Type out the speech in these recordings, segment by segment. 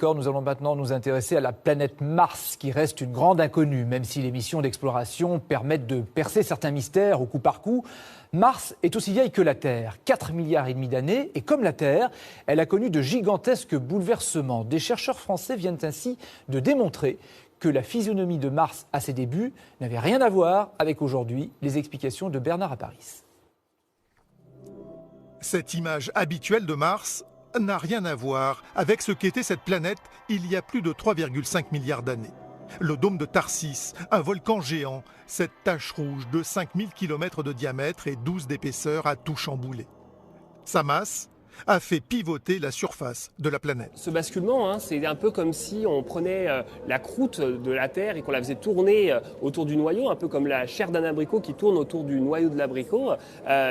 Nous allons maintenant nous intéresser à la planète Mars, qui reste une grande inconnue. Même si les missions d'exploration permettent de percer certains mystères au coup par coup, Mars est aussi vieille que la Terre, 4,5 milliards d'années, et comme la Terre, elle a connu de gigantesques bouleversements. Des chercheurs français viennent ainsi de démontrer que la physionomie de Mars à ses débuts n'avait rien à voir avec aujourd'hui. Les explications de Bernard Apparis. Cette image habituelle de Mars n'a rien à voir avec ce qu'était cette planète il y a plus de 3,5 milliards d'années. Le dôme de Tharsis, un volcan géant, cette tache rouge de 5000 km de diamètre et 12 d'épaisseur a tout chamboulé. Sa masse a fait pivoter la surface de la planète. Ce basculement, c'est un peu comme si on prenait la croûte de la Terre et qu'on la faisait tourner autour du noyau, un peu comme la chair d'un abricot qui tourne autour du noyau de l'abricot.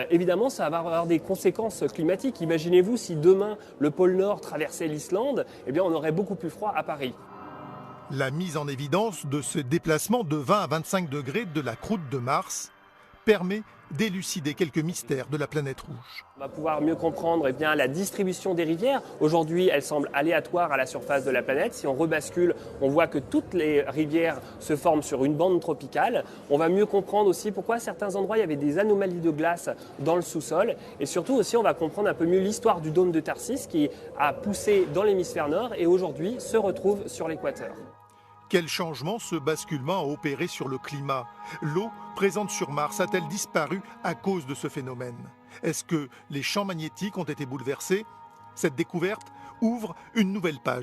Évidemment, ça va avoir des conséquences climatiques. Imaginez-vous si demain le pôle Nord traversait l'Islande, eh bien on aurait beaucoup plus froid à Paris. La mise en évidence de ce déplacement de 20 à 25 degrés de la croûte de Mars permet d'élucider quelques mystères de la planète rouge. On va pouvoir mieux comprendre la distribution des rivières. Aujourd'hui, elle semble aléatoire à la surface de la planète. Si on rebascule, on voit que toutes les rivières se forment sur une bande tropicale. On va mieux comprendre aussi pourquoi à certains endroits, il y avait des anomalies de glace dans le sous-sol. Et surtout aussi, on va comprendre un peu mieux l'histoire du dôme de Tharsis qui a poussé dans l'hémisphère nord et aujourd'hui se retrouve sur l'équateur. Quel changement ce basculement a opéré sur le climat? L'eau présente sur Mars a-t-elle disparu à cause de ce phénomène? Est-ce que les champs magnétiques ont été bouleversés? Cette découverte ouvre une nouvelle page